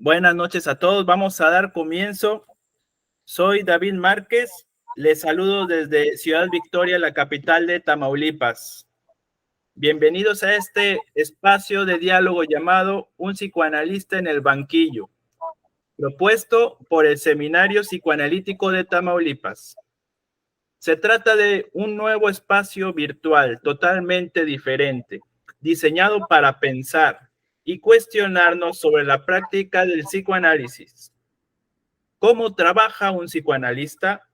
Buenas noches a todos. Vamos a dar comienzo. Soy David Márquez. Les saludo desde Ciudad Victoria, la capital de Tamaulipas. Bienvenidos a este espacio de diálogo llamado Un psicoanalista en el banquillo, propuesto por el Seminario Psicoanalítico de Tamaulipas. Se trata de un nuevo espacio virtual totalmente diferente, diseñado para pensar y cuestionarnos sobre la práctica del psicoanálisis. ¿Cómo trabaja un psicoanalista?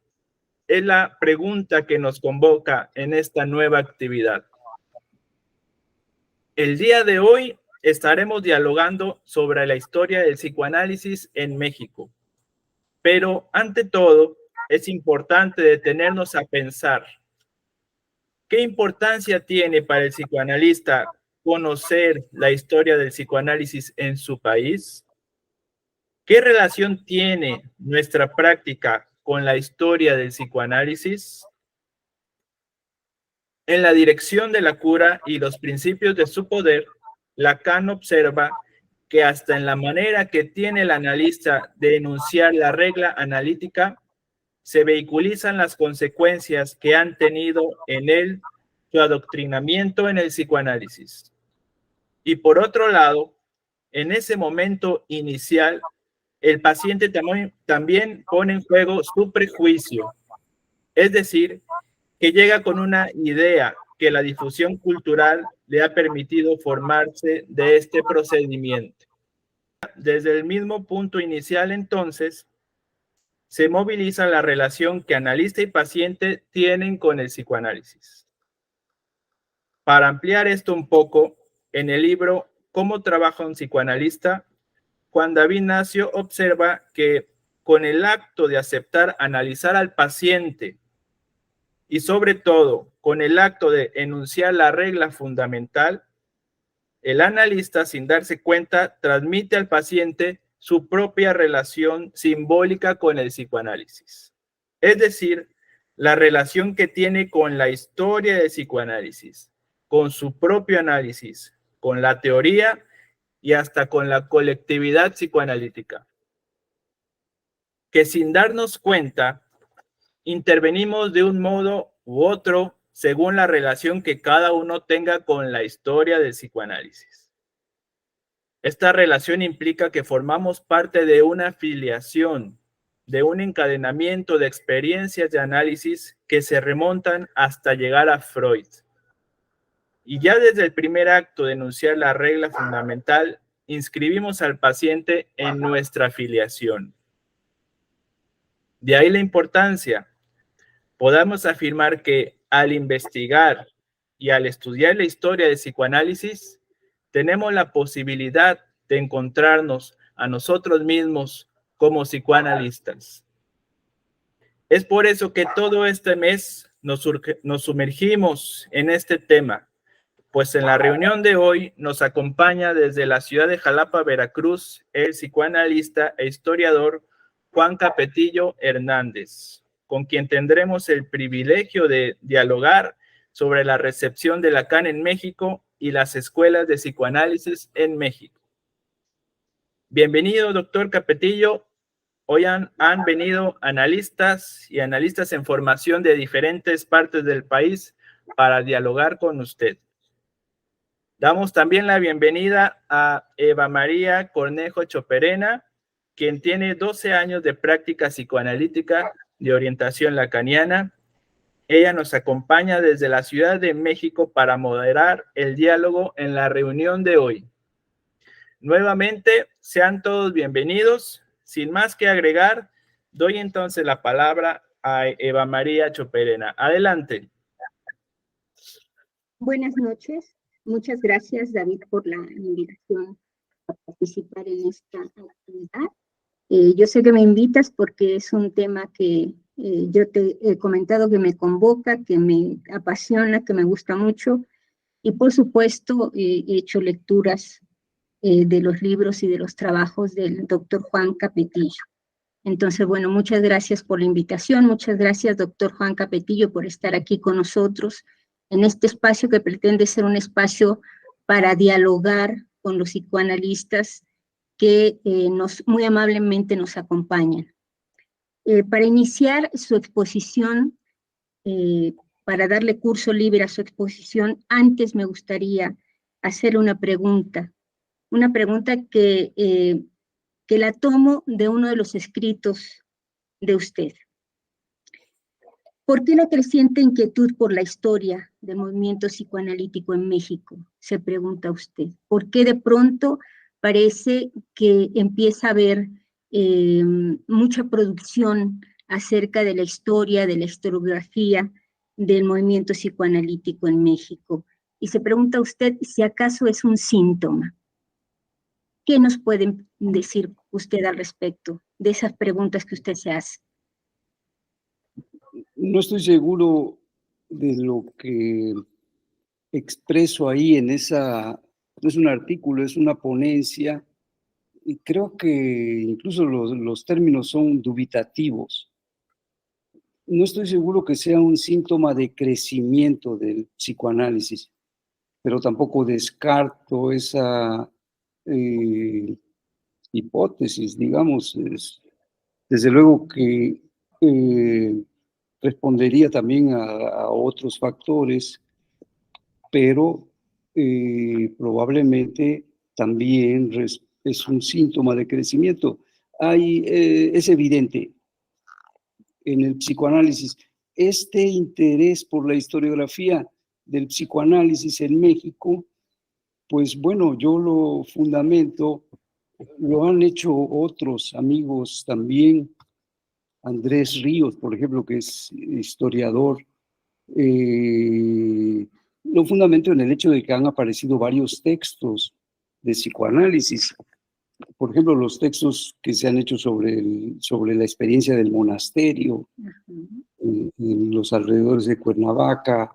Es la pregunta que nos convoca en esta nueva actividad. El día de hoy estaremos dialogando sobre la historia del psicoanálisis en México. Pero ante todo, es importante detenernos a pensar: ¿qué importancia tiene para el psicoanalista conocer la historia del psicoanálisis en su país? ¿Qué relación tiene nuestra práctica con la historia del psicoanálisis? En La dirección de la cura y los principios de su poder, Lacan observa que hasta en la manera que tiene el analista de enunciar la regla analítica, se vehiculizan las consecuencias que han tenido en él su adoctrinamiento en el psicoanálisis. Y por otro lado, en ese momento inicial, el paciente también pone en juego su prejuicio, es decir, que llega con una idea que la difusión cultural le ha permitido formarse de este procedimiento. Desde el mismo punto inicial, entonces, se moviliza la relación que analista y paciente tienen con el psicoanálisis. Para ampliar esto un poco, en el libro ¿Cómo trabaja un psicoanalista?, Juan David Nacio observa que con el acto de aceptar analizar al paciente y sobre todo con el acto de enunciar la regla fundamental, el analista, sin darse cuenta, transmite al paciente su propia relación simbólica con el psicoanálisis. Es decir, la relación que tiene con la historia del psicoanálisis, con su propio análisis, con la teoría y hasta con la colectividad psicoanalítica. Que sin darnos cuenta, intervenimos de un modo u otro según la relación que cada uno tenga con la historia del psicoanálisis. Esta relación implica que formamos parte de una afiliación, de un encadenamiento de experiencias de análisis que se remontan hasta llegar a Freud. Y ya desde el primer acto de enunciar la regla fundamental, inscribimos al paciente en nuestra afiliación. De ahí la importancia. Podemos afirmar que al investigar y al estudiar la historia del psicoanálisis, tenemos la posibilidad de encontrarnos a nosotros mismos como psicoanalistas. Es por eso que todo este mes nos sumergimos en este tema, pues en la reunión de hoy nos acompaña desde la ciudad de Jalapa, Veracruz, el psicoanalista e historiador Juan Capetillo Hernández, con quien tendremos el privilegio de dialogar sobre la recepción de Lacan en México y las escuelas de psicoanálisis en México. Bienvenido, doctor Capetillo. Hoy han venido analistas y analistas en formación de diferentes partes del país para dialogar con usted. Damos también la bienvenida a Eva María Cornejo Choperena, quien tiene 12 años de práctica psicoanalítica de orientación lacaniana. Ella nos acompaña desde la Ciudad de México para moderar el diálogo en la reunión de hoy. Nuevamente, sean todos bienvenidos. Sin más que agregar, doy entonces la palabra a Eva María Choperena. Adelante. Buenas noches. Muchas gracias, David, por la invitación a participar en esta actividad. Yo sé que me invitas porque es un tema que yo te he comentado que me convoca, que me apasiona, que me gusta mucho. Y por supuesto, he hecho lecturas de los libros y de los trabajos del doctor Juan Capetillo. Entonces, bueno, muchas gracias por la invitación. Muchas gracias, doctor Juan Capetillo, por estar aquí con nosotros en este espacio que pretende ser un espacio para dialogar con los psicoanalistas que muy amablemente nos acompañan. Para iniciar su exposición, para darle curso libre a su exposición, antes me gustaría hacer una pregunta que la tomo de uno de los escritos de usted. ¿Por qué la creciente inquietud por la historia del movimiento psicoanalítico en México? Se pregunta usted. ¿Por qué de pronto parece que empieza a haber mucha producción acerca de la historia, de la historiografía del movimiento psicoanalítico en México? Y se pregunta usted si acaso es un síntoma. ¿Qué nos puede decir usted al respecto de esas preguntas que usted se hace? No estoy seguro de lo que expreso ahí en esa, no es un artículo, es una ponencia, y creo que incluso los términos son dubitativos. No estoy seguro que sea un síntoma de crecimiento del psicoanálisis, pero tampoco descarto esa hipótesis, digamos. Desde luego que respondería también a otros factores, pero probablemente también es un síntoma de crecimiento. Es evidente en el psicoanálisis este interés por la historiografía del psicoanálisis en México. Pues bueno, yo lo fundamento, lo han hecho otros amigos también. Andrés Ríos, por ejemplo, que es historiador, lo fundamento en el hecho de que han aparecido varios textos de psicoanálisis. Por ejemplo, los textos que se han hecho sobre la experiencia del monasterio en los alrededores de Cuernavaca,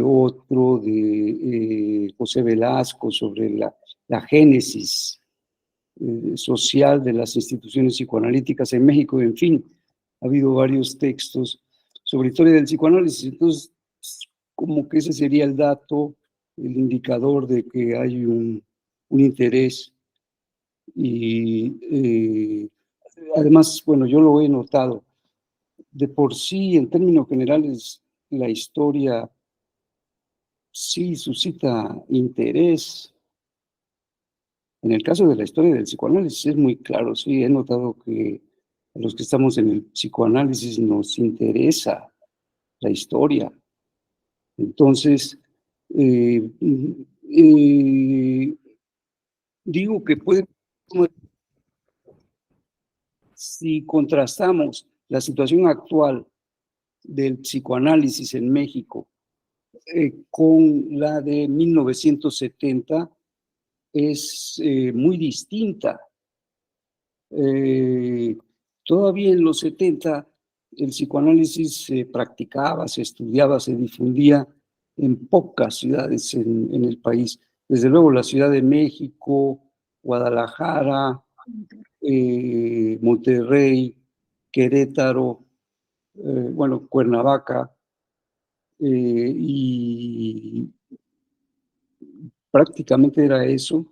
otro de José Velasco sobre la génesis social de las instituciones psicoanalíticas en México. En fin, ha habido varios textos sobre historia del psicoanálisis. Entonces, como que ese sería el dato, el indicador de que hay un interés. Y además, bueno, yo lo he notado. De por sí, en términos generales, la historia sí suscita interés. En el caso de la historia del psicoanálisis es muy claro, sí, he notado que a los que estamos en el psicoanálisis nos interesa la historia. Entonces, digo que si contrastamos la situación actual del psicoanálisis en México con la de 1970, es muy distinta. Todavía en los 70 el psicoanálisis se practicaba, se estudiaba, se difundía en pocas ciudades en el país. Desde luego la Ciudad de México, Guadalajara, Monterrey, Querétaro, bueno, Cuernavaca, y prácticamente era eso.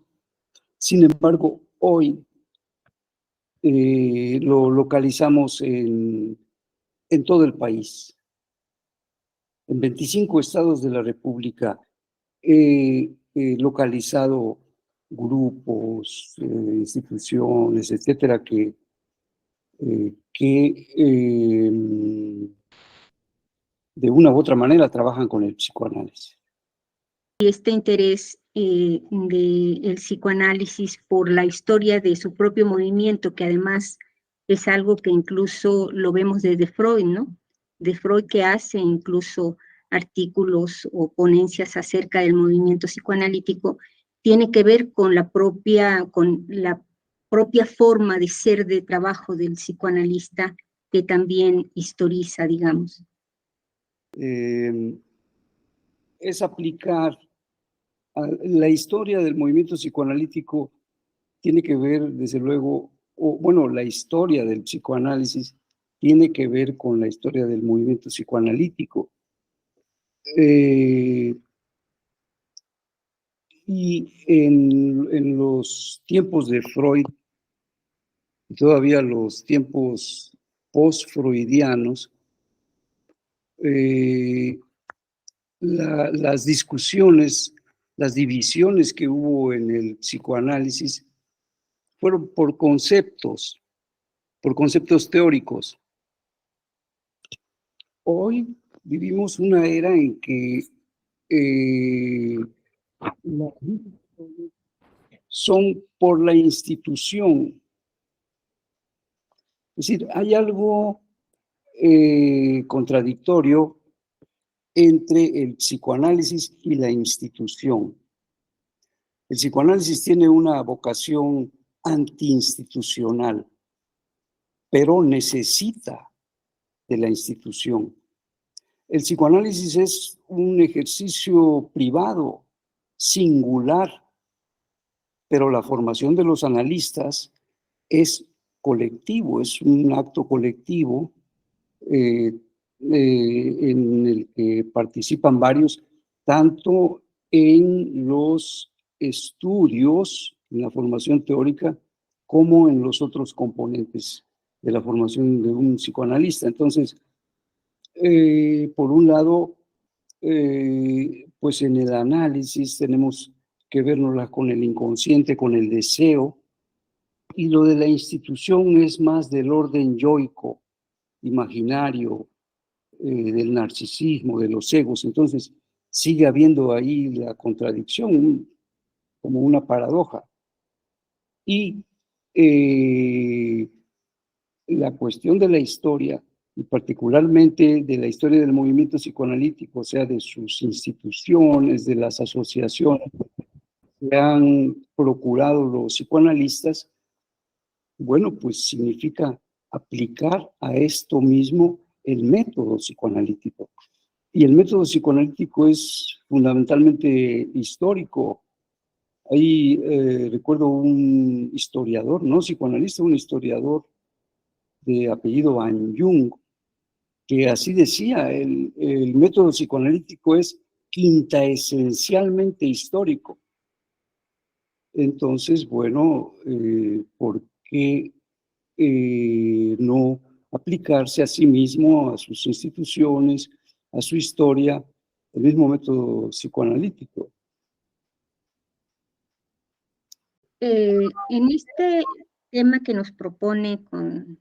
Sin embargo, hoy lo localizamos en todo el país. En 25 estados de la República he localizado grupos, instituciones, etcétera, que de una u otra manera trabajan con el psicoanálisis. Y este interés del psicoanálisis por la historia de su propio movimiento, que además es algo que incluso lo vemos desde Freud, ¿no? De Freud, que hace incluso artículos o ponencias acerca del movimiento psicoanalítico, tiene que ver con la propia forma de ser, de trabajo del psicoanalista, que también historiza, digamos. Es aplicar la historia del movimiento psicoanalítico. Tiene que ver, desde luego, la historia del psicoanálisis tiene que ver con la historia del movimiento psicoanalítico. Y en los tiempos de Freud, todavía los tiempos post-freudianos, las discusiones, las divisiones que hubo en el psicoanálisis fueron por conceptos teóricos. Hoy vivimos una era en que las discusiones son por la institución. Es decir, hay algo contradictorio entre el psicoanálisis y la institución. El psicoanálisis tiene una vocación antiinstitucional, pero necesita de la institución. El psicoanálisis es un ejercicio privado, singular, pero la formación de los analistas es colectivo, es un acto colectivo en el que participan varios, tanto en los estudios, en la formación teórica, como en los otros componentes de la formación de un psicoanalista. Entonces, por un lado, pues en el análisis tenemos que vernosla con el inconsciente, con el deseo, y lo de la institución es más del orden yoico, imaginario, del narcisismo, de los egos. Entonces, sigue habiendo ahí la contradicción, como una paradoja. Y la cuestión de la historia, y particularmente de la historia del movimiento psicoanalítico, o sea, de sus instituciones, de las asociaciones que han procurado los psicoanalistas, bueno, pues significa aplicar a esto mismo el método psicoanalítico. Y el método psicoanalítico es fundamentalmente histórico. Ahí recuerdo un historiador, no psicoanalista, un historiador de apellido Van Jung, que así decía, el método psicoanalítico es quintaesencialmente histórico. Entonces, bueno, ¿por qué no aplicarse a sí mismo, a sus instituciones, a su historia, el mismo método psicoanalítico? En este tema que nos propone con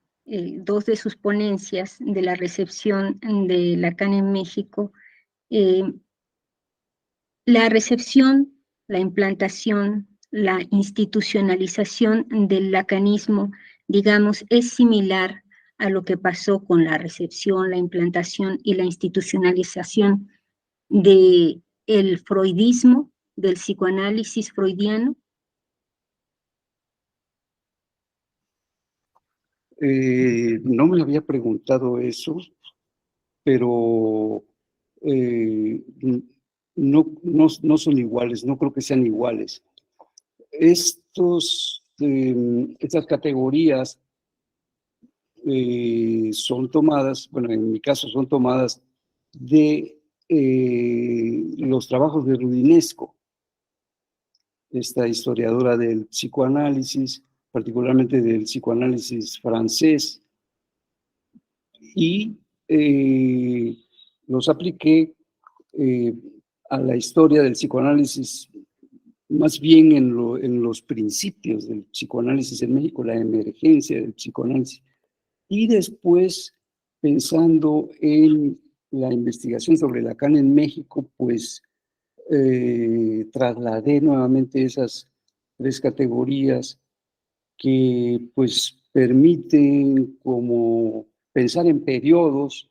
dos de sus ponencias de la recepción de Lacan en México, la recepción, la implantación, la institucionalización del lacanismo, digamos, es similar a lo que pasó con la recepción, la implantación y la institucionalización del freudismo, del psicoanálisis freudiano. No me había preguntado eso, pero no son iguales, no creo que sean iguales. Estas categorías son tomadas, bueno, en mi caso son tomadas de los trabajos de Rudinesco, esta historiadora del psicoanálisis, particularmente del psicoanálisis francés, y los apliqué a la historia del psicoanálisis, más bien en los principios del psicoanálisis en México, la emergencia del psicoanálisis. Y después, pensando en la investigación sobre Lacan en México, pues trasladé nuevamente esas tres categorías que pues permiten como pensar en periodos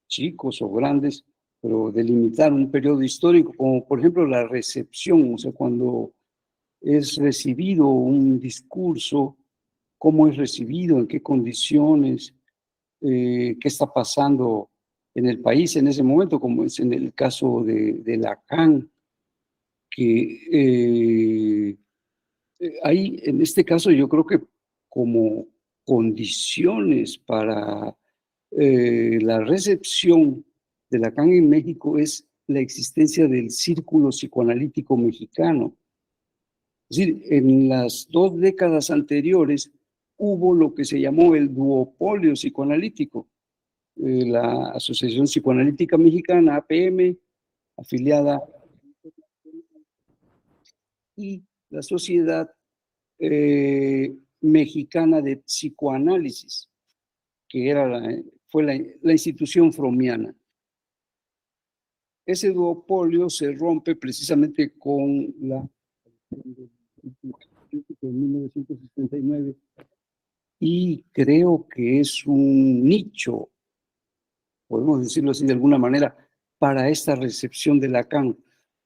chicos o grandes, pero delimitar un periodo histórico, como por ejemplo la recepción, o sea, cuando es recibido un discurso, cómo es recibido, en qué condiciones, qué está pasando en el país en ese momento, como es en el caso de Lacan, que hay en este caso yo creo que como condiciones para la recepción de Lacan en México es la existencia del círculo psicoanalítico mexicano. Es decir, en las 2 décadas anteriores hubo lo que se llamó el duopolio psicoanalítico. La Asociación Psicoanalítica Mexicana, APM, afiliada, y la Sociedad Mexicana de Psicoanálisis, que fue la institución fromiana. Ese duopolio se rompe precisamente con la de 1969 y creo que es un nicho, podemos decirlo así de alguna manera, para esta recepción de Lacan,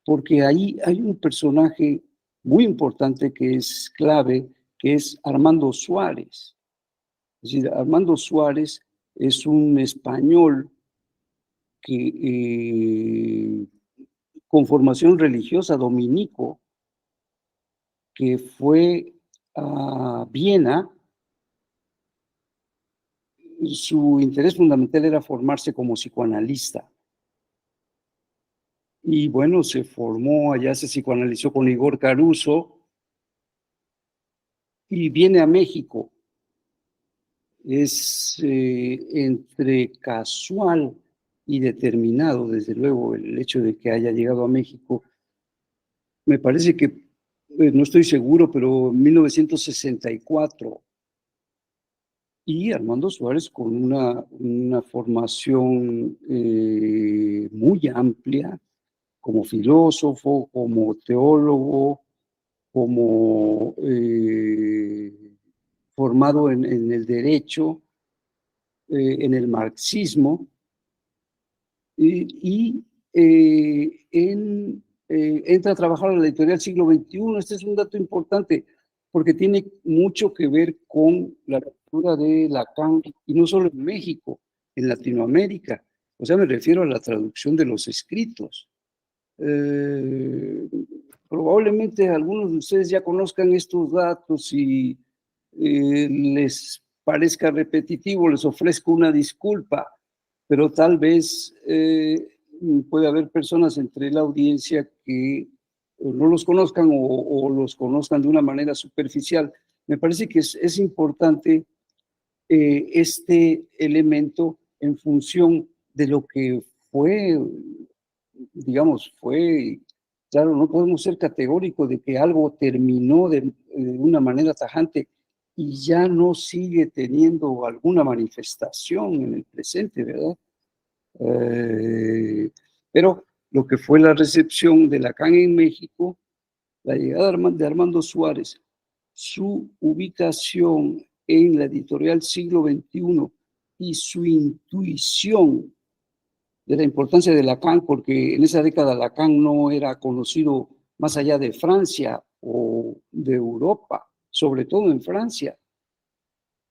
porque ahí hay un personaje muy importante que es clave, que es Armando Suárez. Es decir, Armando Suárez es un español que con formación religiosa dominico, que fue a Viena. Su interés fundamental era formarse como psicoanalista. Y bueno, se formó, allá se psicoanalizó con Igor Caruso y viene a México. Es entre casual y determinado, desde luego, el hecho de que haya llegado a México. Me parece que, no estoy seguro, pero en 1964. Y Armando Suárez con una formación muy amplia, como filósofo, como teólogo, como formado en el derecho, en el marxismo, y entra a trabajar en la editorial Siglo XXI. Este es un dato importante, porque tiene mucho que ver con la lectura de Lacan, y no solo en México, en Latinoamérica. O sea, me refiero a la traducción de los escritos. Probablemente algunos de ustedes ya conozcan estos datos y les parezca repetitivo, les ofrezco una disculpa, pero tal vez puede haber personas entre la audiencia que no los conozcan o los conozcan de una manera superficial. Me parece que es importante este elemento en función de lo que fue, digamos, claro, no podemos ser categóricos de que algo terminó de una manera tajante y ya no sigue teniendo alguna manifestación en el presente, ¿verdad? Pero lo que fue la recepción de Lacan en México, la llegada de Armando Suárez, su ubicación en la editorial Siglo XXI y su intuición de la importancia de Lacan, porque en esa década Lacan no era conocido más allá de Francia o de Europa, sobre todo en Francia.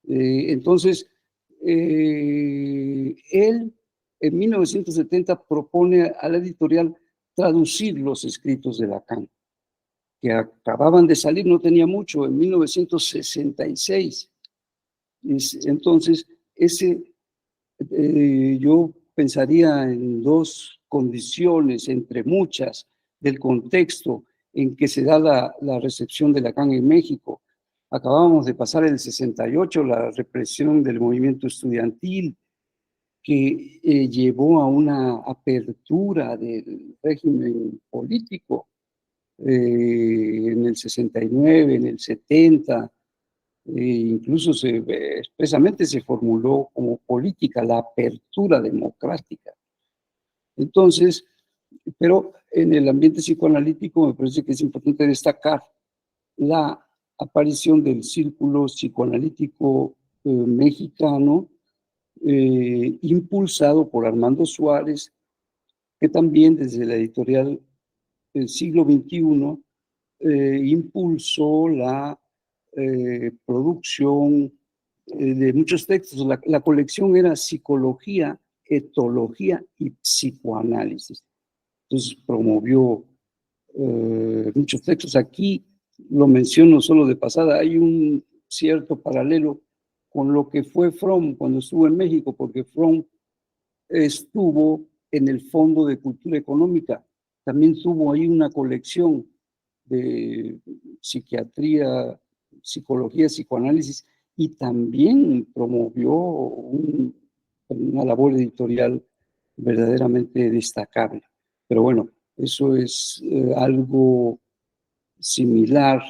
Entonces, él en 1970 propone a la editorial traducir los escritos de Lacan, que acababan de salir, no tenía mucho, en 1966. Entonces, yo pensaría en 2 condiciones, entre muchas, del contexto en que se da la recepción de Lacan en México. Acabábamos de pasar el 68, la represión del movimiento estudiantil, que llevó a una apertura del régimen político en el 69, en el 70, incluso expresamente se formuló como política la apertura democrática. Entonces, pero en el ambiente psicoanalítico me parece que es importante destacar la aparición del círculo psicoanalítico mexicano, impulsado por Armando Suárez, que también desde la editorial Siglo XXI impulsó la producción de muchos textos. La colección era Psicología, Etología y Psicoanálisis. Entonces promovió muchos textos. Aquí lo menciono solo de pasada, hay un cierto paralelo con lo que fue Fromm cuando estuvo en México, porque Fromm estuvo en el Fondo de Cultura Económica. También tuvo ahí una colección de psiquiatría, psicología, psicoanálisis, y también promovió una labor editorial verdaderamente destacable. Pero bueno, eso es algo similar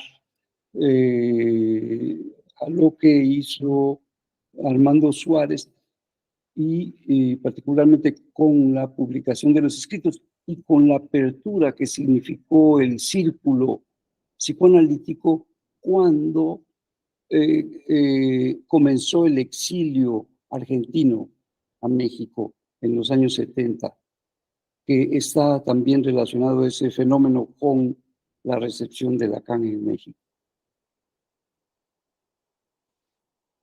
a lo que hizo Armando Suárez y particularmente con la publicación de los escritos y con la apertura que significó el círculo psicoanalítico cuando comenzó el exilio argentino a México en los años 70, que está también relacionado ese fenómeno con la recepción de Lacan en México.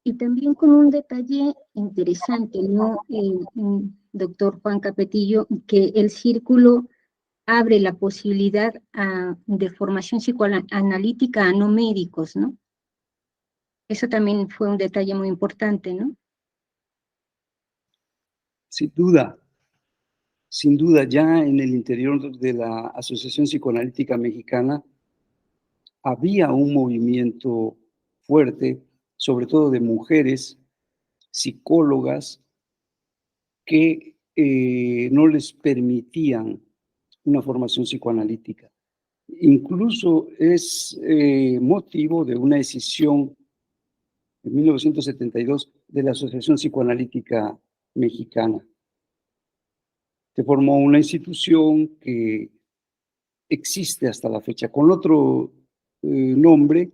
Y también con un detalle interesante, ¿no, doctor Juan Capetillo? Que el círculo abre la posibilidad de formación psicoanalítica a no médicos, ¿no? Eso también fue un detalle muy importante, ¿no? Sin duda, ya en el interior de la Asociación Psicoanalítica Mexicana había un movimiento fuerte, sobre todo de mujeres psicólogas, que no les permitían una formación psicoanalítica. Incluso es motivo de una decisión en 1972 de la Asociación Psicoanalítica Mexicana. Se formó una institución que existe hasta la fecha, con otro nombre,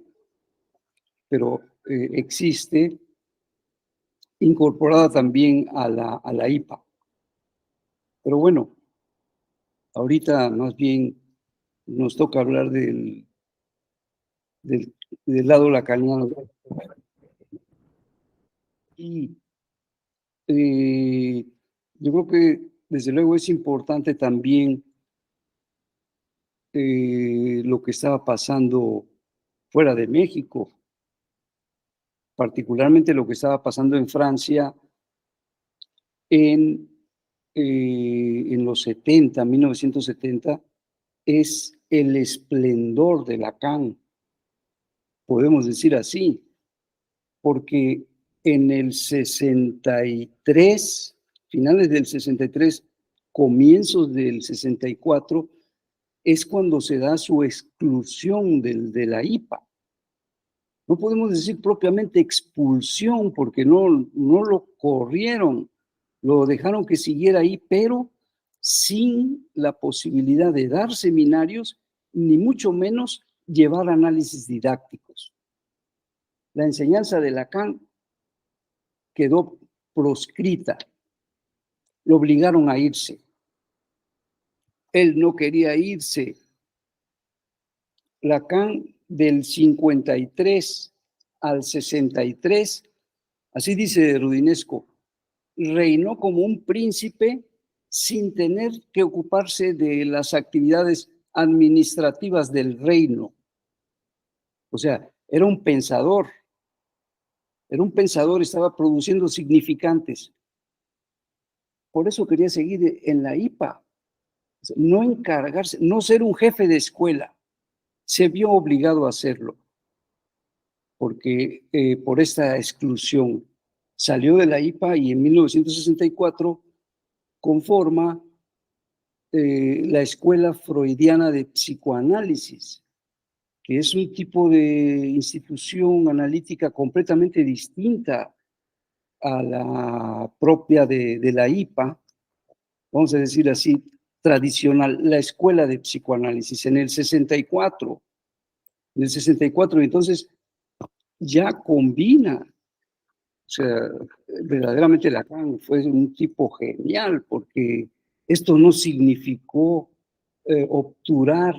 pero existe, incorporada también a la IPA. Pero bueno, ahorita más bien nos toca hablar del lado lacaniano. Y yo creo que desde luego es importante también lo que estaba pasando fuera de México, particularmente lo que estaba pasando en Francia en los 70, 1970, es el esplendor de Lacan, podemos decir así, porque en el 63, finales del 63, comienzos del 64, es cuando se da su exclusión de la IPA. No podemos decir propiamente expulsión, porque no lo corrieron, lo dejaron que siguiera ahí, pero sin la posibilidad de dar seminarios, ni mucho menos llevar análisis didácticos. La enseñanza de Lacan quedó proscrita, lo obligaron a irse. Él no quería irse. Lacan del 53 al 63, así dice Rudinesco, reinó como un príncipe sin tener que ocuparse de las actividades administrativas del reino. O sea, era un pensador, estaba produciendo significantes. Por eso quería seguir en la IPA, no encargarse, no ser un jefe de escuela. Se vio obligado a hacerlo, porque por esta exclusión salió de la IPA y en 1964 conforma la Escuela Freudiana de Psicoanálisis, que es un tipo de institución analítica completamente distinta a la propia de la IPA, vamos a decir así, tradicional, la Escuela de Psicoanálisis, en el 64. Entonces ya combina, o sea, verdaderamente Lacan fue un tipo genial, porque esto no significó obturar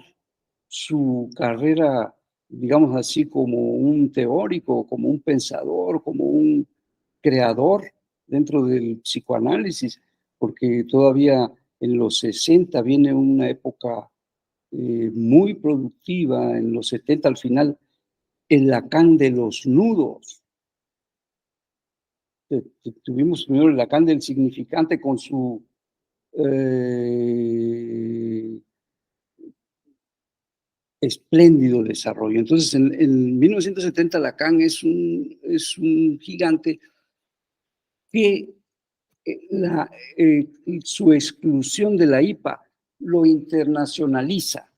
su carrera, digamos así, como un teórico, como un pensador, como un creador dentro del psicoanálisis, porque todavía en los 60 viene una época muy productiva, en los 70 al final, el Lacan de los nudos. Tuvimos primero el Lacan del significante con su espléndido desarrollo. Entonces, en 1970 Lacan es un gigante que su exclusión de la IPA lo internacionaliza.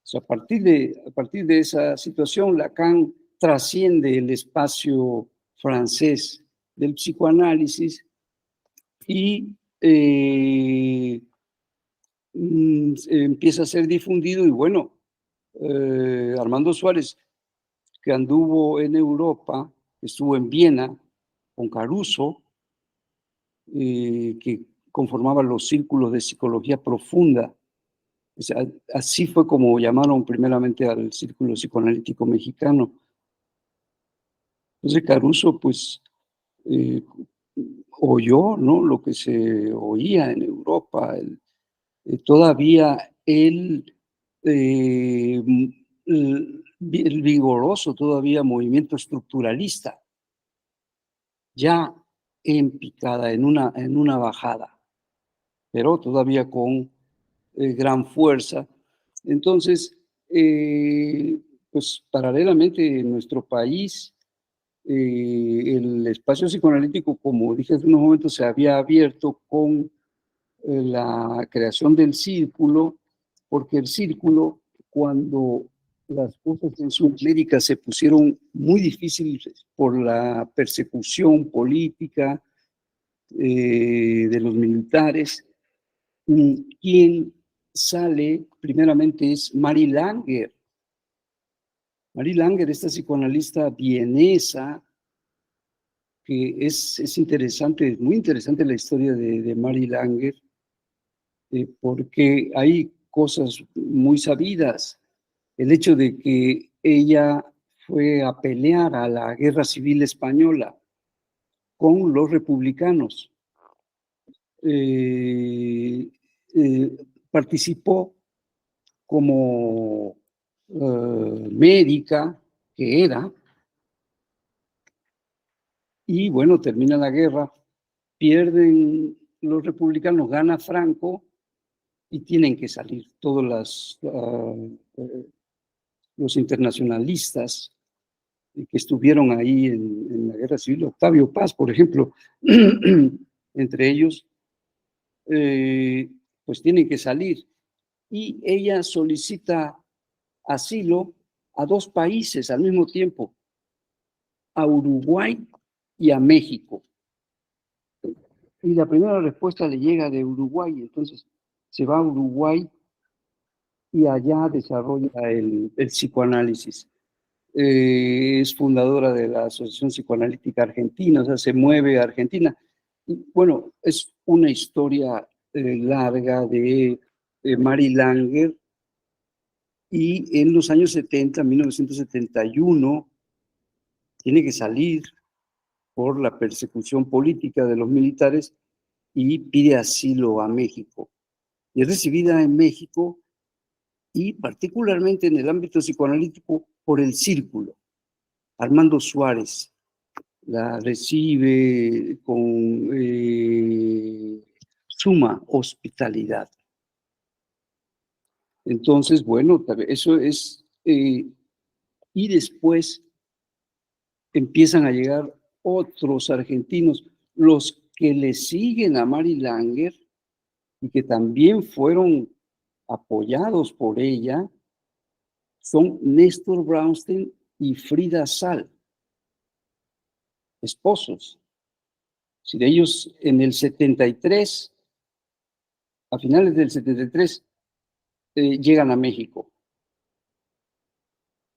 O sea, a partir de esa situación, Lacan trasciende el espacio francés del psicoanálisis y empieza a ser difundido. Y bueno, Armando Suárez, que anduvo en Europa, estuvo en Viena con Caruso, que conformaba los círculos de psicología profunda. O sea, así fue como llamaron primeramente al círculo psicoanalítico mexicano. Entonces Caruso, pues, oyó, ¿no?, lo que se oía en Europa. Todavía el vigoroso todavía movimiento estructuralista, ya en picada, en una bajada, pero todavía con gran fuerza. Entonces, pues paralelamente en nuestro país, el espacio psicoanalítico, como dije hace unos momentos, se había abierto con la creación del círculo, porque el círculo, cuando las cosas en Sudamérica se pusieron muy difíciles por la persecución política de los militares, quien sale primeramente es Mary Langer. Mary Langer, esta psicoanalista vienesa, que es interesante, es muy interesante la historia de Mary Langer, porque hay cosas muy sabidas. El hecho de que ella fue a pelear a la Guerra Civil Española con los republicanos. Participó como médica, que era, y bueno, termina la guerra, pierden los republicanos, gana Franco y tienen que salir todos los internacionalistas que estuvieron ahí en la guerra civil. Octavio Paz, por ejemplo, entre ellos, pues tienen que salir. Y ella solicita asilo a 2 países al mismo tiempo, a Uruguay y a México. Y la primera respuesta le llega de Uruguay, entonces se va a Uruguay y allá desarrolla el psicoanálisis. Es fundadora de la Asociación Psicoanalítica Argentina, o sea, se mueve a Argentina. Y bueno, es una historia larga de Mary Langer, y en los años 70, 1971, tiene que salir por la persecución política de los militares y pide asilo a México. Y es recibida en México y particularmente en el ámbito psicoanalítico por el Círculo. Armando Suárez la recibe con suma hospitalidad. Entonces, bueno, eso es... y después empiezan a llegar otros argentinos, los que le siguen a Mary Langer y que también fueron apoyados por ella, son Néstor Brownstein y Frida Sal, esposos. Si de ellos en el 73, a finales del 73, llegan a México.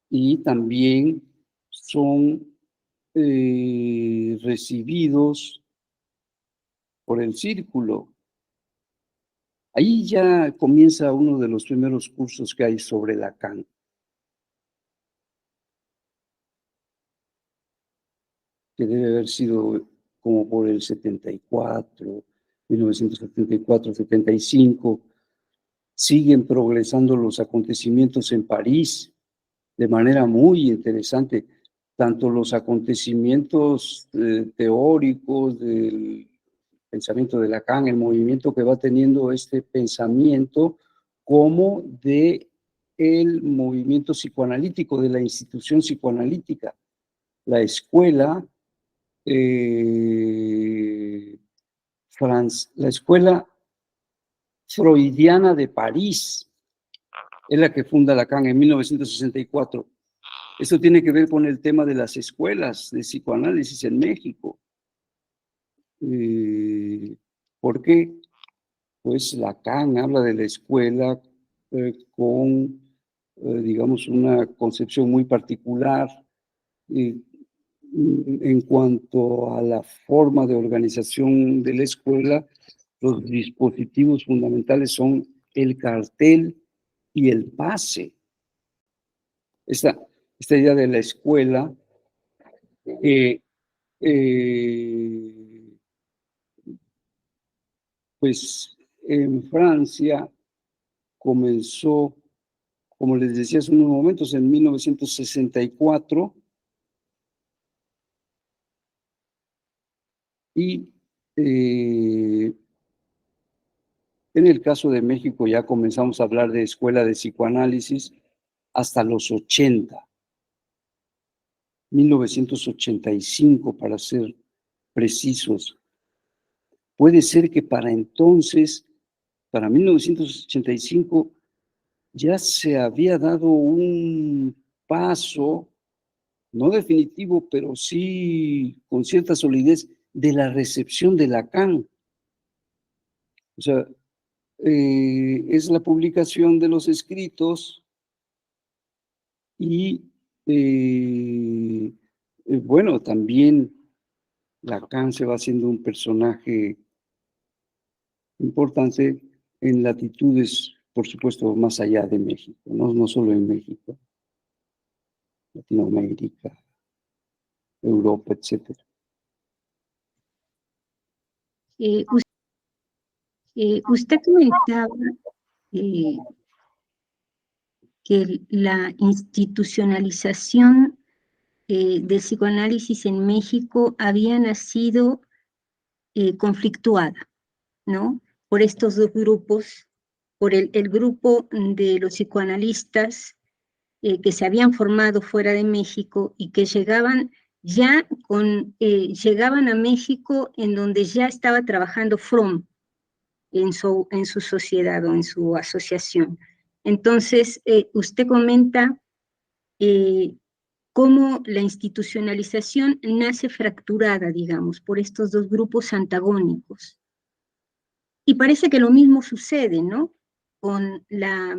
Y también son recibidos por el Círculo. Ahí ya comienza uno de los primeros cursos que hay sobre Lacan. Que debe haber sido como por el 74, 1974, 75. Siguen progresando los acontecimientos en París de manera muy interesante, tanto los acontecimientos teóricos del pensamiento de Lacan, el movimiento que va teniendo este pensamiento como de el movimiento psicoanalítico, de la institución psicoanalítica, la escuela, la escuela freudiana de París, es la que funda Lacan en 1964. Esto tiene que ver con el tema de las escuelas de psicoanálisis en México. ¿Por qué? Pues Lacan habla de la escuela con, digamos, una concepción muy particular en cuanto a la forma de organización de la escuela. Los dispositivos fundamentales son el cartel y el pase. Esta idea de la escuela pues en Francia comenzó, como les decía hace unos momentos, en 1964 y en el caso de México ya comenzamos a hablar de escuela de psicoanálisis hasta los 1985 para ser precisos. Puede ser que para entonces, para 1985, ya se había dado un paso, no definitivo, pero sí con cierta solidez, de la recepción de Lacan. O sea, es la publicación de los escritos y, bueno, también Lacan se va haciendo un personaje importante en latitudes, por supuesto, más allá de México, no solo en México, Latinoamérica, Europa, etc. Usted comentaba que la institucionalización del psicoanálisis en México había nacido conflictuada, ¿no? Por estos dos grupos, por el grupo de los psicoanalistas que se habían formado fuera de México y que llegaban a México en donde ya estaba trabajando Fromm en su sociedad o en su asociación. Entonces, usted comenta cómo la institucionalización nace fracturada, digamos, por estos dos grupos antagónicos. Y parece que lo mismo sucede, ¿no? Con la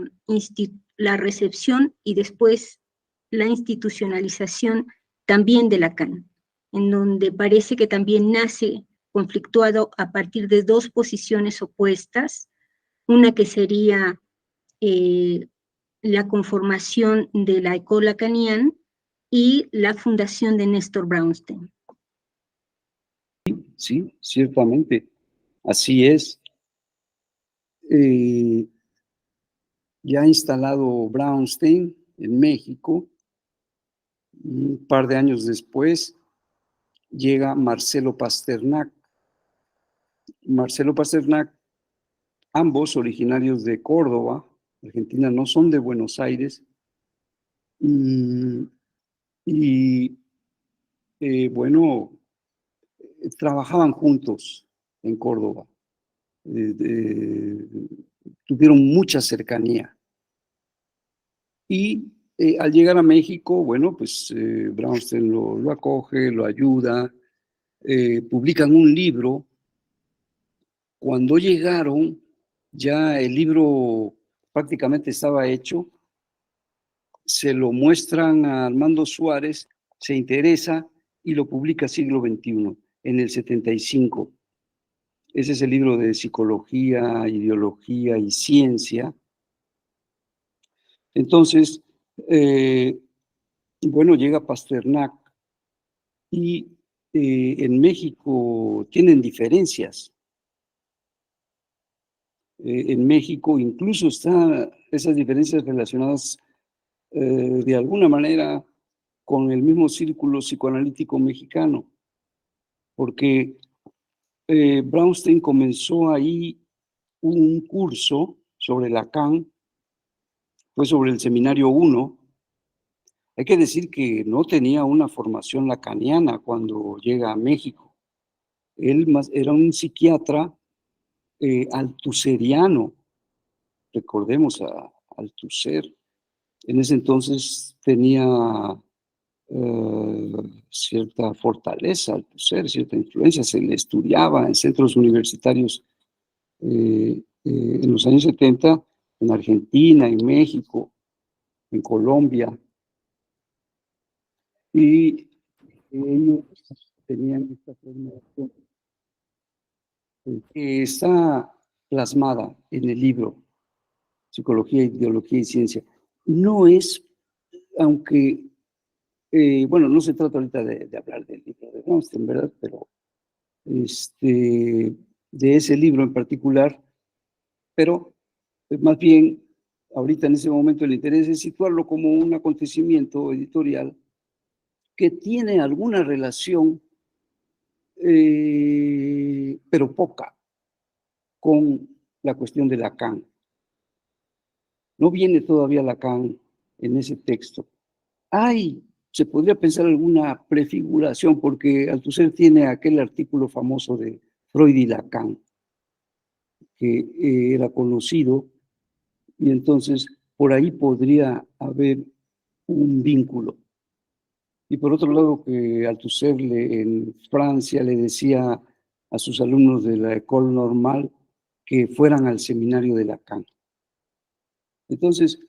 recepción y después la institucionalización también de Lacan, en donde parece que también nace conflictuado a partir de dos posiciones opuestas, una que sería la conformación de la École lacanienne y la fundación de Néstor Brownstein. Sí, ciertamente, así es. Ya instalado Brownstein en México, un par de años después llega Marcelo Pasternak. Marcelo Pasternak, ambos originarios de Córdoba, Argentina, no son de Buenos Aires, bueno, trabajaban juntos en Córdoba, tuvieron mucha cercanía. Y al llegar a México, bueno, pues Brownstein lo acoge, lo ayuda, publican un libro. Cuando llegaron, ya el libro prácticamente estaba hecho, se lo muestran a Armando Suárez, se interesa y lo publica Siglo XXI, en el 75. Ese es el libro de psicología, ideología y ciencia. Entonces, bueno, llega Pasternak y en México tienen diferencias. En México incluso están esas diferencias relacionadas de alguna manera con el mismo círculo psicoanalítico mexicano, porque Brownstein comenzó ahí un curso sobre Lacan, fue sobre el Seminario 1. Hay que decir que no tenía una formación lacaniana cuando llega a México. Él era un psiquiatra altuseriano. Recordemos a Althusser. En ese entonces tenía cierta fortaleza Althusser, cierta influencia. Se le estudiaba en centros universitarios en los años 70, en Argentina, en México, en Colombia. Y ellos tenían esta formación que está plasmada en el libro Psicología, Ideología y Ciencia. No es, aunque, bueno, no se trata ahorita de hablar del libro de Brownstein, ¿verdad? Pero de ese libro en particular, pero más bien, ahorita en ese momento el interés es situarlo como un acontecimiento editorial que tiene alguna relación, pero poca, con la cuestión de Lacan. No viene todavía Lacan en ese texto. Se podría pensar alguna prefiguración, porque Althusser tiene aquel artículo famoso de Freud y Lacan, que era conocido, y entonces por ahí podría haber un vínculo. Y por otro lado, que Althusser en Francia le decía a sus alumnos de la École Normale que fueran al seminario de Lacan. Entonces,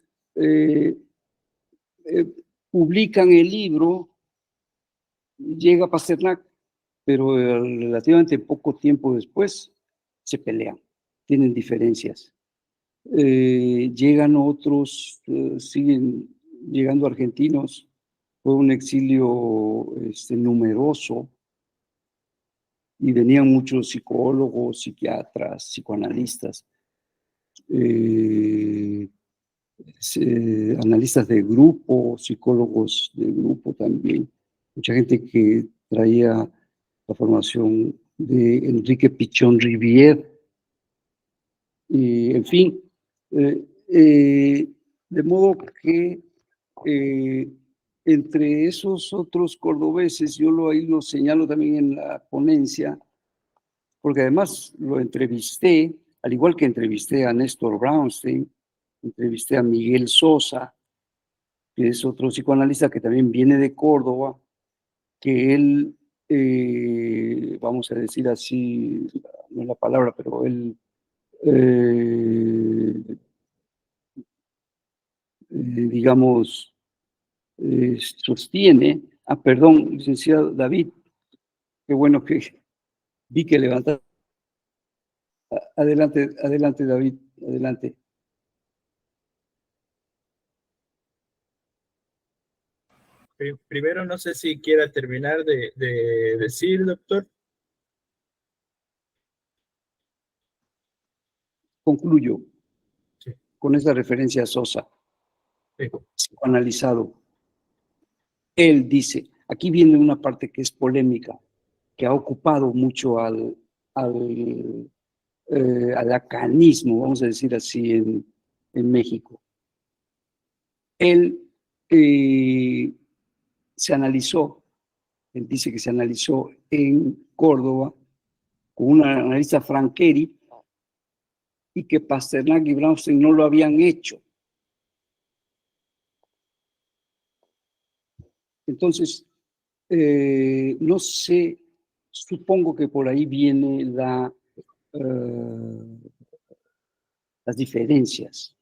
publican el libro, llega Pasternak, pero relativamente poco tiempo después se pelean, tienen diferencias. Llegan otros, siguen llegando argentinos. Fue un exilio numeroso y venían muchos psicólogos, psiquiatras, psicoanalistas, analistas de grupo, psicólogos de grupo también. Mucha gente que traía la formación de Enrique Pichón Rivière. Y, en fin, de modo que entre esos otros cordobeses, yo ahí lo señalo también en la ponencia, porque además lo entrevisté, al igual que entrevisté a Néstor Brownstein, entrevisté a Miguel Sosa, que es otro psicoanalista que también viene de Córdoba, que él, vamos a decir así, no es la palabra, pero él digamos, sostiene, perdón, licenciado David, qué bueno que vi que levanta. Adelante, adelante, David, adelante. Primero, no sé si quiera terminar de decir, doctor. Concluyo Sí. con esa referencia a Sosa, Sí. psicoanalizado. Él dice, aquí viene una parte que es polémica, que ha ocupado mucho al lacanismo, vamos a decir así, en México. Él se analizó, él dice que se analizó en Córdoba con un analista Francheri y que Pasternak y Brownstein no lo habían hecho. Entonces, no sé, supongo que por ahí viene las diferencias.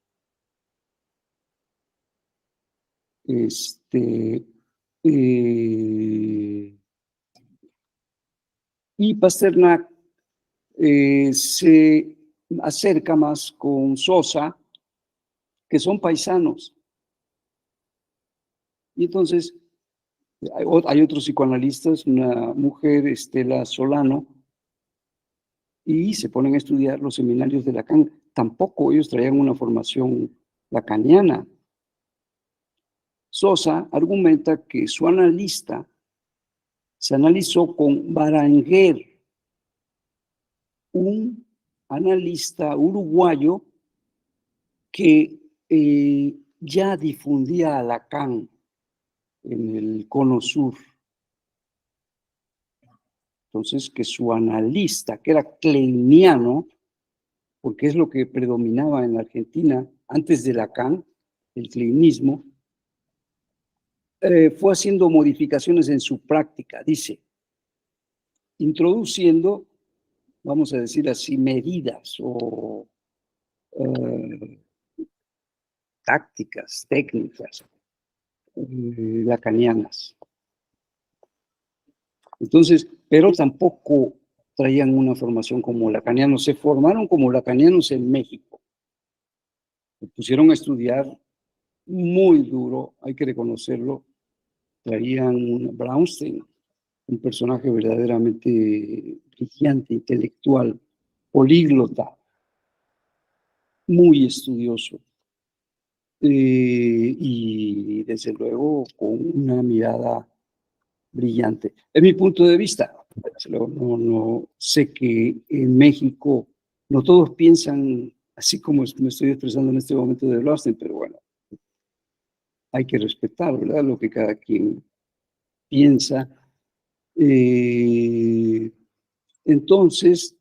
Y Pasternak se acerca más con Sosa, que son paisanos. Y entonces hay otros psicoanalistas, una mujer, Estela Solano, y se ponen a estudiar los seminarios de Lacan. Tampoco ellos traían una formación lacaniana. Sosa argumenta que su analista se analizó con Baranger, un analista uruguayo que ya difundía a Lacan en el Cono Sur. Entonces, que su analista, que era kleiniano, porque es lo que predominaba en Argentina antes de Lacan, el kleinismo, fue haciendo modificaciones en su práctica, dice, introduciendo, vamos a decir así, medidas o tácticas, técnicas lacanianas. Entonces, pero tampoco traían una formación como lacanianos, se formaron como lacanianos en México. Se pusieron a estudiar muy duro, hay que reconocerlo. Traían un Brownstein, un personaje verdaderamente brillante, intelectual, políglota, muy estudioso. Y desde luego con una mirada brillante. Es mi punto de vista. No sé que en México no todos piensan así como me estoy expresando en este momento de Brownstein, pero bueno, hay que respetar, ¿verdad? Lo que cada quien piensa. Entonces,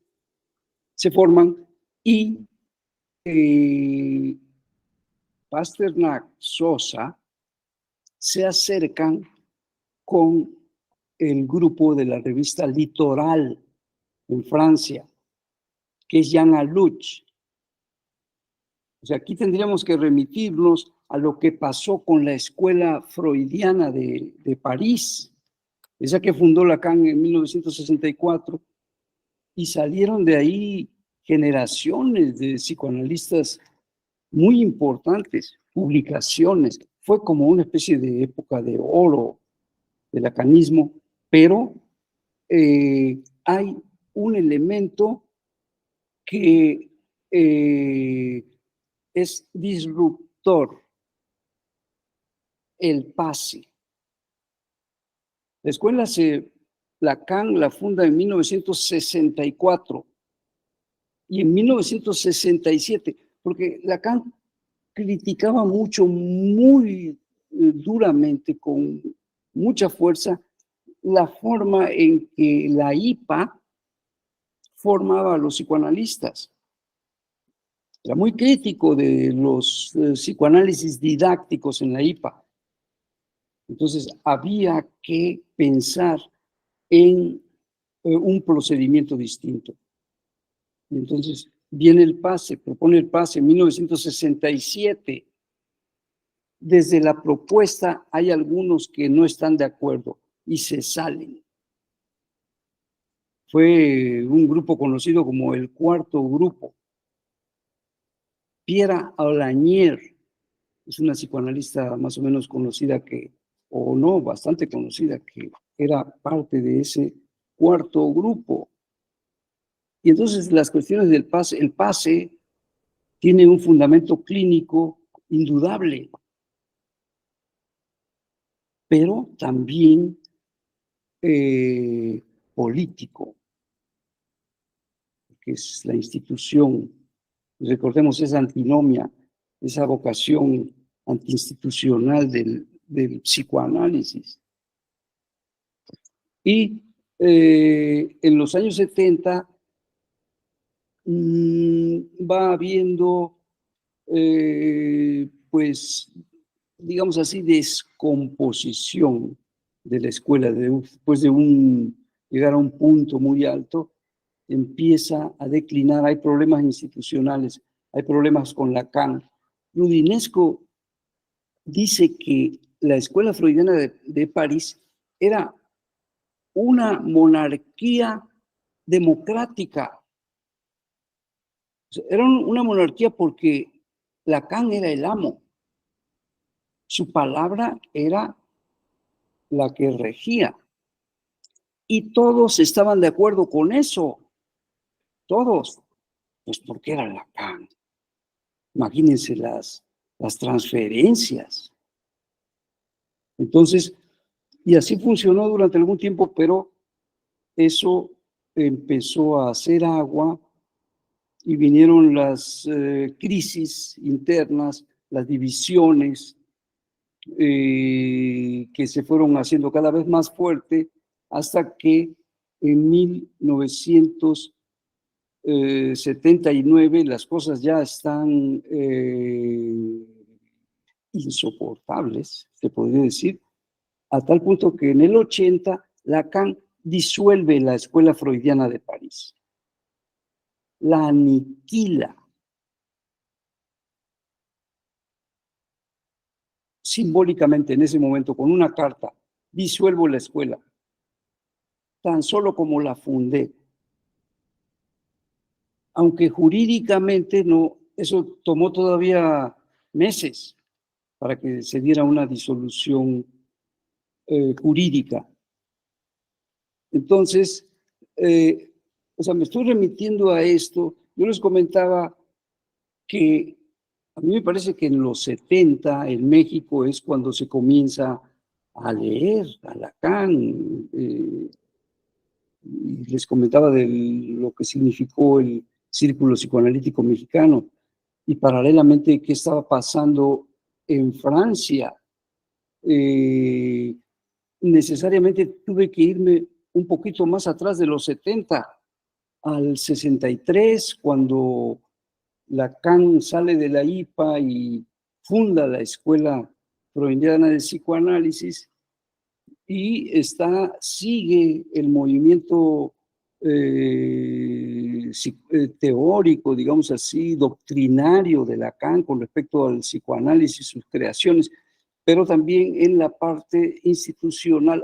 se forman y Pasternak, Sosa, se acercan con el grupo de la revista Litoral en Francia, que es Jean Aluch. O sea, aquí tendríamos que remitirnos a lo que pasó con la escuela freudiana de París, esa que fundó Lacan en 1964, y salieron de ahí generaciones de psicoanalistas muy importantes, publicaciones. Fue como una especie de época de oro del lacanismo, pero hay un elemento que es disruptor, el pase. La escuela Lacan la funda en 1964 y en 1967, porque Lacan criticaba mucho, muy duramente, con mucha fuerza, la forma en que la IPA formaba a los psicoanalistas. Era muy crítico de los psicoanálisis didácticos en la IPA. Entonces, había que pensar en un procedimiento distinto. Y entonces, viene el pase, propone el pase en 1967. Desde la propuesta hay algunos que no están de acuerdo y se salen. Fue un grupo conocido como el Cuarto Grupo. Piera Aulagnier es una psicoanalista más o menos conocida o no, bastante conocida, que era parte de ese Cuarto Grupo. Y entonces las cuestiones del pase, el pase tiene un fundamento clínico indudable, pero también político, que es la institución. Recordemos esa antinomia, esa vocación antiinstitucional del psicoanálisis. Y en los años 70 va habiendo, pues, digamos así, descomposición de la escuela. Después de llegar a un punto muy alto, empieza a declinar, hay problemas institucionales, hay problemas con Lacan. Rudinesco dice que la escuela freudiana de París era una monarquía democrática. O sea, era una monarquía porque Lacan era el amo. Su palabra era la que regía. Y todos estaban de acuerdo con eso. Todos. Pues porque era Lacan. Imagínense las transferencias. Entonces, y así funcionó durante algún tiempo, pero eso empezó a hacer agua y vinieron las crisis internas, las divisiones que se fueron haciendo cada vez más fuertes hasta que en 1979 las cosas ya están insoportables, se podría decir, a tal punto que en el 80 Lacan disuelve la Escuela Freudiana de París, la aniquila. Simbólicamente en ese momento, con una carta, disuelvo la escuela, tan solo como la fundé. Aunque jurídicamente no, eso tomó todavía meses para que se diera una disolución jurídica. Entonces, me estoy remitiendo a esto. Yo les comentaba que a mí me parece que en los 70 en México es cuando se comienza a leer a Lacan. Les comentaba de lo que significó el Círculo Psicoanalítico Mexicano y paralelamente qué estaba pasando en Francia. Necesariamente tuve que irme un poquito más atrás de los 70, al 63, cuando Lacan sale de la IPA y funda la Escuela Freudiana de Psicoanálisis y sigue el movimiento teórico, digamos así, doctrinario de Lacan con respecto al psicoanálisis y sus creaciones, pero también en la parte institucional